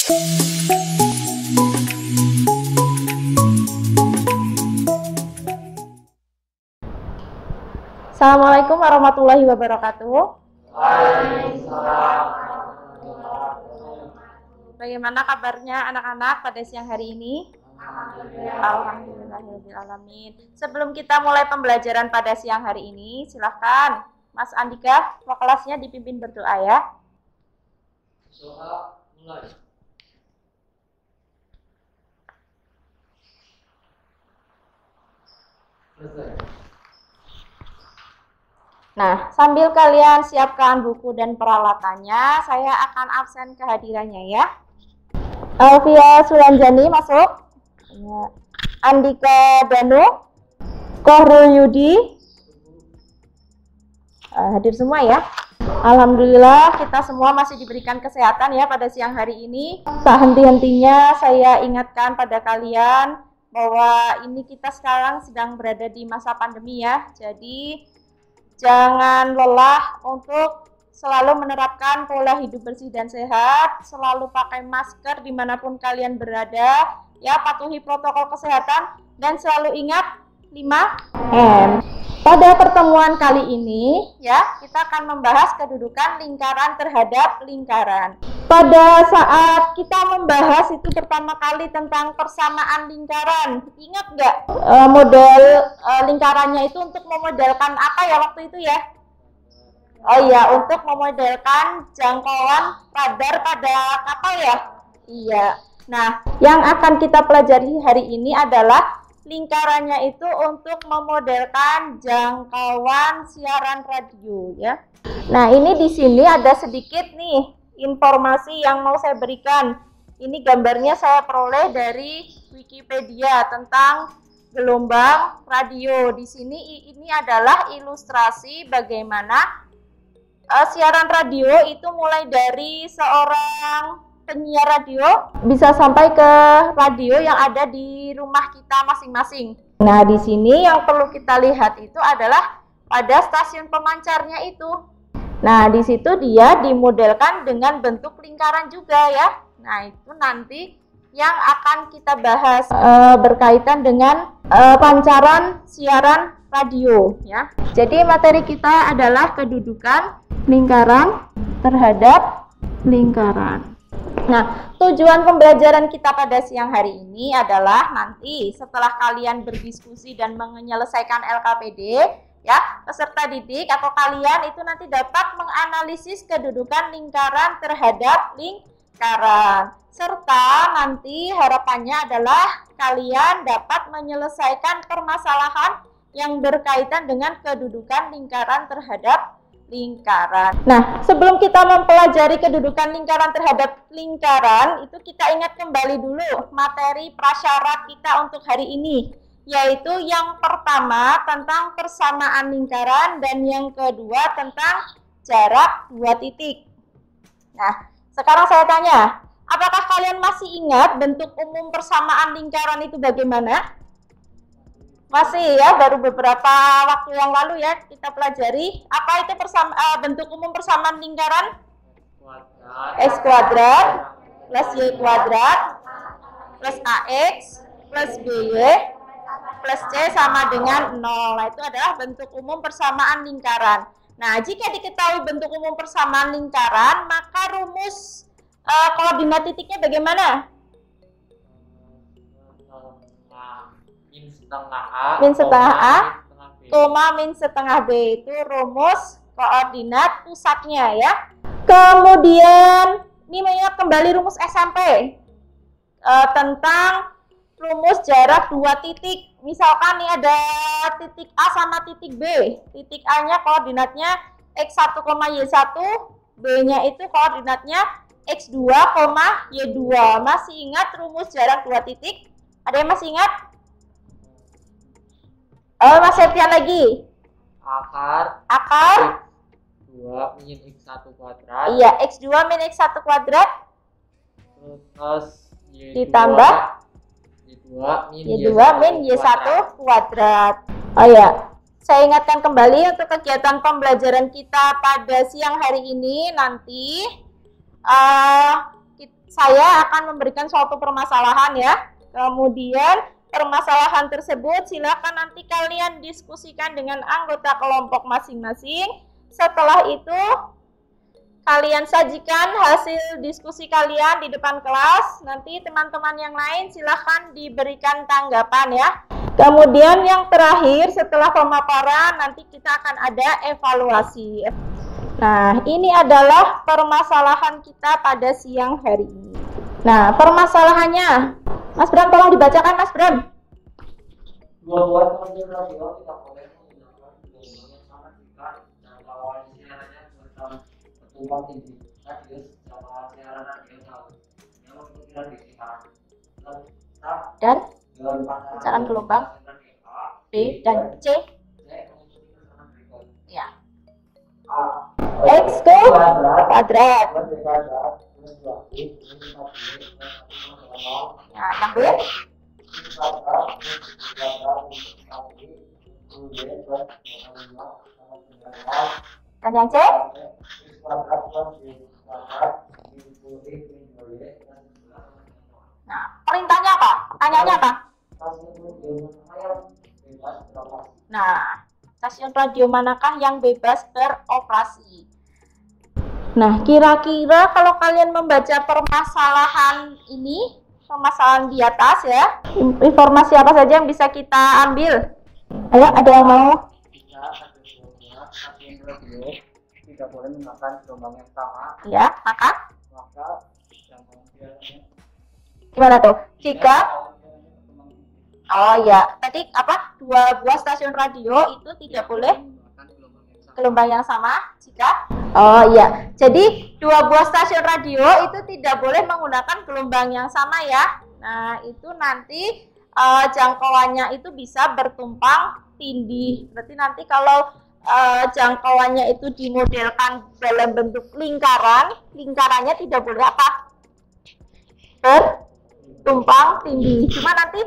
Assalamualaikum warahmatullahi wabarakatuh. Bagaimana kabarnya anak-anak pada siang hari ini? Alhamdulillahirrahmanirrahim. Sebelum kita mulai pembelajaran pada siang hari ini, silahkan Mas Andika, kelasnya dipimpin berdoa ya. Doa mulai. Selesai. Nah, sambil kalian siapkan buku dan peralatannya, saya akan absen kehadirannya ya. Alfia Sulanjani masuk. Andika Danu, Kohrul Yudi, hadir semua ya. Alhamdulillah kita semua masih diberikan kesehatan ya pada siang hari ini. Tak henti-hentinya saya ingatkan pada kalian bahwa ini kita sekarang sedang berada di masa pandemi ya. Jadi jangan lelah untuk selalu menerapkan pola hidup bersih dan sehat, selalu pakai masker dimanapun kalian berada, ya patuhi protokol kesehatan, dan selalu ingat 5M. Pada pertemuan kali ini, ya kita akan membahas kedudukan lingkaran terhadap lingkaran. Pada saat kita membahas itu pertama kali tentang persamaan lingkaran, ingat nggak model lingkarannya itu untuk memodelkan apa ya waktu itu ya? Oh iya, untuk memodelkan jangkauan radar pada kapal ya? Iya. Nah, yang akan kita pelajari hari ini adalah lingkarannya itu untuk memodelkan jangkauan siaran radio ya. Nah, ini di sini ada sedikit nih informasi yang mau saya berikan. Ini gambarnya saya peroleh dari Wikipedia tentang gelombang radio. Di sini ini adalah ilustrasi bagaimana siaran radio itu mulai dari seorang penyiar radio bisa sampai ke radio yang ada di rumah kita masing-masing. Nah, di sini yang perlu kita lihat itu adalah pada stasiun pemancarnya itu. Nah, di situ dia dimodelkan dengan bentuk lingkaran juga ya. Nah, itu nanti yang akan kita bahas berkaitan dengan pancaran siaran radio ya. Jadi materi kita adalah kedudukan lingkaran terhadap lingkaran. Nah, tujuan pembelajaran kita pada siang hari ini adalah nanti setelah kalian berdiskusi dan menyelesaikan LKPD, ya, peserta didik atau kalian itu nanti dapat menganalisis kedudukan lingkaran terhadap lingkaran. Serta nanti harapannya adalah kalian dapat menyelesaikan permasalahan yang berkaitan dengan kedudukan lingkaran terhadap lingkaran. Nah, sebelum kita mempelajari kedudukan lingkaran terhadap lingkaran, itu kita ingat kembali dulu materi prasyarat kita untuk hari ini, yaitu yang pertama tentang persamaan lingkaran dan yang kedua tentang jarak 2 titik. Nah, sekarang saya tanya, apakah kalian masih ingat bentuk umum persamaan lingkaran itu bagaimana? Masih ya, baru beberapa waktu yang lalu ya kita pelajari. Apa itu bentuk umum persamaan lingkaran? X kuadrat plus Y kuadrat plus AX plus BY plus C sama dengan 0. Nah, itu adalah bentuk umum persamaan lingkaran. Nah, jika diketahui bentuk umum persamaan lingkaran, maka rumus koordinat titiknya bagaimana? Min setengah A, koma min setengah B itu rumus koordinat pusatnya ya. Kemudian ini mengingat kembali rumus SMP tentang rumus jarak 2 titik. Misalkan nih ada titik A sama titik B. Titik A-nya koordinatnya X1, Y1, B-nya itu koordinatnya X2, Y2. Masih ingat rumus jarak 2 titik? Ada yang masih ingat? Mas Septian lagi. Akar 2 min X1 kuadrat. Iya, X2 min X1 kuadrat Terus Y2 ditambah Y2 min Y1 kuadrat. Oh ya, saya ingatkan kembali untuk kegiatan pembelajaran kita pada siang hari ini nanti saya akan memberikan suatu permasalahan ya. Kemudian permasalahan tersebut silakan nanti kalian diskusikan dengan anggota kelompok masing-masing. Setelah itu kalian sajikan hasil diskusi kalian di depan kelas. Nanti teman-teman yang lain silahkan diberikan tanggapan ya. Kemudian yang terakhir setelah pemaparan nanti kita akan ada evaluasi. Nah, ini adalah permasalahan kita pada siang hari ini. Nah, permasalahannya, Mas Bram tolong dibacakan, Mas Bram. Dua buah stasiun radio tidak boleh menggunakan gelombang yang sama jika jangkauan siarannya bertumpang tinggi. Radius jangkauan siaran radio jauh yang berkira di sekitar dan pancaran gelombang B dan C. Ya. X kuadrat. Nah, yang B. Dan yang C. Nah, perintahnya apa? Pertanyaannya apa? Nah, stasiun radio manakah yang bebas beroperasi? Nah, kira-kira kalau kalian membaca permasalahan ini, permasalahan di atas ya, informasi apa saja yang bisa kita ambil? Ayo, ada yang mau? Stasiun radio tidak boleh menggunakan gelombang yang sama. Ya, maka jangkauan siarannya gimana tuh? Jika oh ya, tadi apa? Dua buah stasiun radio itu tidak boleh gelombang yang sama jika oh iya. Jadi dua buah stasiun radio itu tidak boleh menggunakan gelombang yang sama ya. Nah, itu nanti jangkauannya itu bisa bertumpang tindih. Berarti nanti kalau jangkauannya itu dimodelkan dalam bentuk lingkaran, lingkarannya tidak boleh apa? Bertumpang tindih. Cuma nanti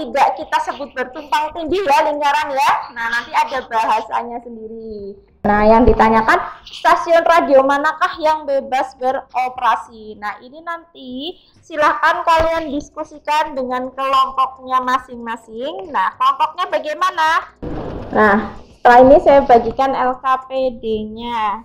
tidak kita sebut bertumpang tindih ya lingkaran ya. Nah, nanti ada bahasanya sendiri. Nah, yang ditanyakan stasiun radio manakah yang bebas beroperasi. Nah, ini nanti silahkan kalian diskusikan dengan kelompoknya masing-masing. Nah, kelompoknya bagaimana? Nah, setelah ini saya bagikan LKPD-nya.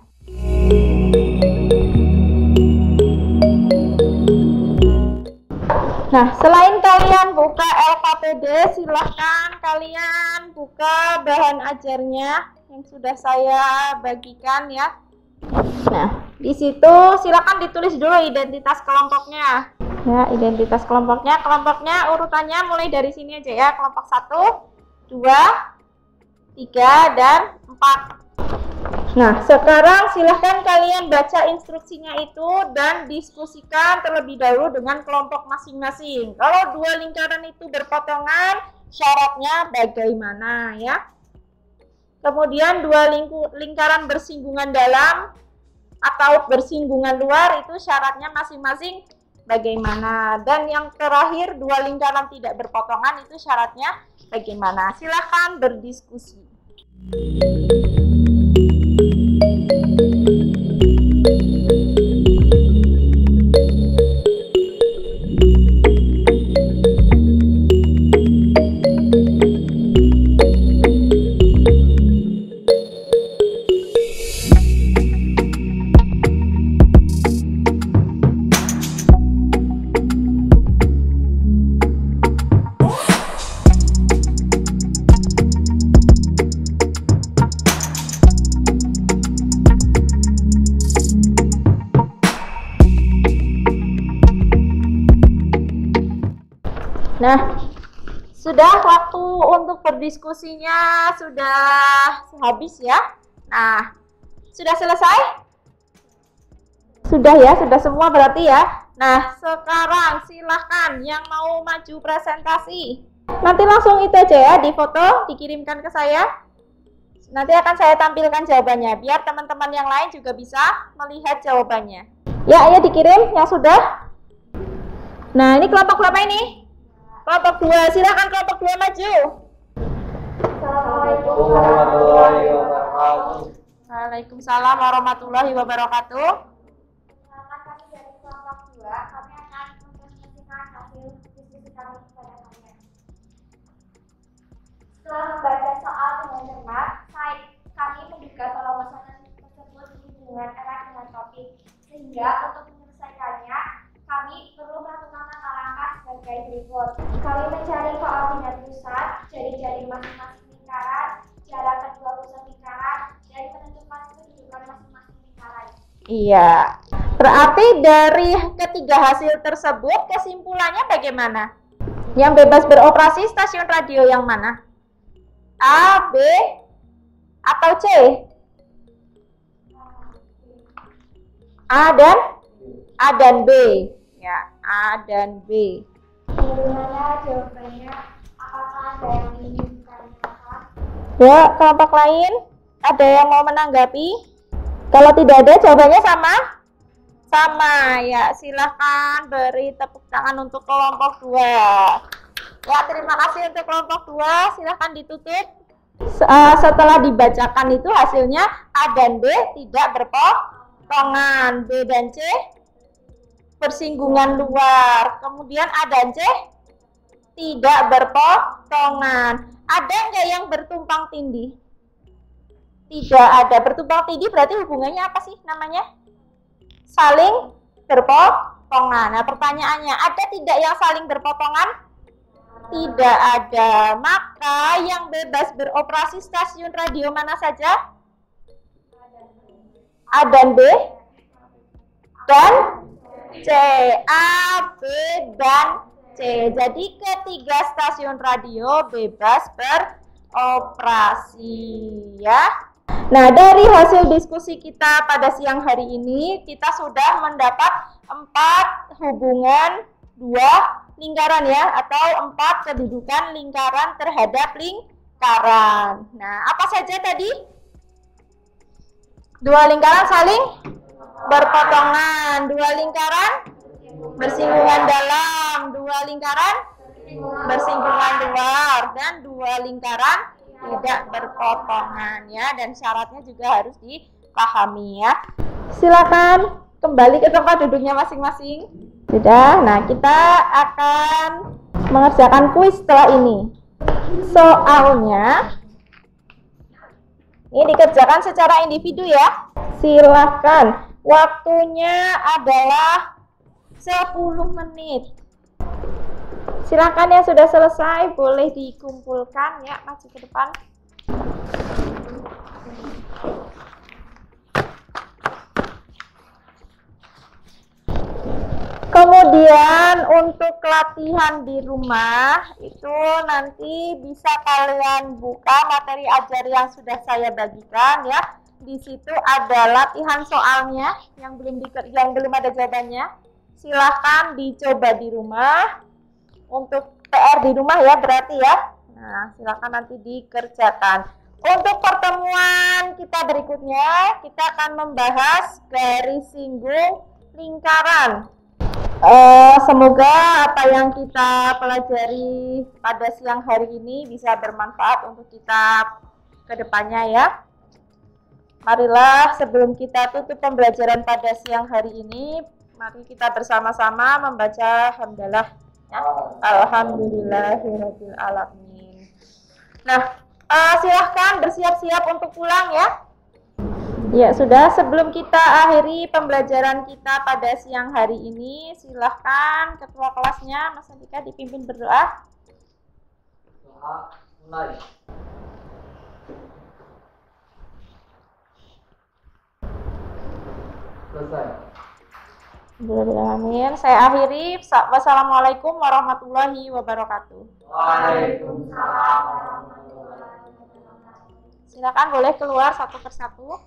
Nah, selain kalian buka LKPD, silahkan kalian buka bahan ajarnya yang sudah saya bagikan ya. Nah, di situ silakan ditulis dulu identitas kelompoknya. Ya, identitas kelompoknya. Kelompoknya urutannya mulai dari sini aja ya. Kelompok 1, 2, 3, dan 4. Nah, sekarang silahkan kalian baca instruksinya itu dan diskusikan terlebih dahulu dengan kelompok masing-masing. Kalau dua lingkaran itu berpotongan, syaratnya bagaimana ya? Kemudian dua lingkaran bersinggungan dalam atau bersinggungan luar itu syaratnya masing-masing bagaimana. Dan yang terakhir dua lingkaran tidak berpotongan itu syaratnya bagaimana. Silahkan berdiskusi. Nah, sudah waktu untuk berdiskusinya sudah habis ya. Nah, sudah selesai? Sudah ya, sudah semua berarti ya. Nah, sekarang silahkan yang mau maju presentasi. Nanti langsung itu aja ya, di foto, dikirimkan ke saya. Nanti akan saya tampilkan jawabannya, biar teman-teman yang lain juga bisa melihat jawabannya. Ya, ayo dikirim yang sudah. Nah, ini kelompok berapa ini? Kelompok 2, silakan kelompok 2 maju. Assalamualaikum warahmatullahi wabarakatuh. Waalaikumsalam warahmatullahi wabarakatuh. Kami dari kelompok 2 Setelah membaca soal dengan cermat, kami menduga bahwa pesanan tersebut berhubungan erat dengan topik, sehingga untuk menyelesaikannya, kami perlu melakukan langkah-langkah sebagai berikut. Kami mencari koordinat pusat, jari-jari masing-masing lingkaran, jarak kedua pusat lingkaran, dan menentukan kedudukan masing-masing lingkaran. Iya. Berarti dari ketiga hasil tersebut kesimpulannya bagaimana? Yang bebas beroperasi stasiun radio yang mana? A, B, atau C? A dan B. Ya, A dan B. Bagaimana jawabannya? Apakah ada yang ingin ditanyakan? Ya, kelompok lain ada yang mau menanggapi? Kalau tidak ada, jawabannya sama? Sama, ya silahkan beri tepuk tangan untuk kelompok 2. Ya, terima kasih untuk kelompok 2, silahkan ditutup. Setelah dibacakan itu hasilnya A dan B tidak berpotongan, B dan C bersinggungan luar, kemudian A dan C tidak berpotongan. Ada nggak yang bertumpang tindih? Tidak ada. Bertumpang tindih berarti hubungannya apa sih namanya? Saling berpotongan. Nah, pertanyaannya, ada tidak yang saling berpotongan? Tidak ada. Maka yang bebas beroperasi stasiun radio mana saja? A dan B dan C. A, B, dan C. Jadi ketiga stasiun radio bebas beroperasi, ya. Nah, dari hasil diskusi kita pada siang hari ini, kita sudah mendapat 4 hubungan 2 lingkaran ya, atau 4 kedudukan lingkaran terhadap lingkaran. Nah, apa saja tadi? 2 lingkaran saling berpotongan, 2 lingkaran bersinggungan dalam, 2 lingkaran bersinggungan luar, dan 2 lingkaran tidak berpotongan ya, dan syaratnya juga harus dipahami ya. Silakan kembali ke tempat duduknya masing-masing. Sudah, nah kita akan mengerjakan kuis setelah ini. Soalnya ini dikerjakan secara individu ya. Silakan, waktunya adalah 10 menit. Silakan yang sudah selesai boleh dikumpulkan ya, maju ke depan. Kemudian untuk latihan di rumah itu nanti bisa kalian buka materi ajar yang sudah saya bagikan ya. Di situ ada latihan soalnya yang belum ada jawabannya. Silahkan dicoba di rumah. Untuk PR di rumah ya berarti ya. Nah, silakan nanti dikerjakan. Untuk pertemuan kita berikutnya, kita akan membahas garis singgung lingkaran. Semoga apa yang kita pelajari pada siang hari ini bisa bermanfaat untuk kita ke depannya ya. Marilah sebelum kita tutup pembelajaran pada siang hari ini, mari kita bersama-sama membaca hamdalah. Ya. Alhamdulillahirabbil alamin. Nah, silahkan bersiap-siap untuk pulang ya. Ya sudah, sebelum kita akhiri pembelajaran kita pada siang hari ini, silahkan ketua kelasnya Mas Andika dipimpin berdoa. Doa mulai. Selesai. Amin. Saya akhiri. Wassalamualaikum warahmatullahi wabarakatuh. Waalaikumsalam warahmatullahi wabarakatuh. Silakan boleh keluar satu persatu.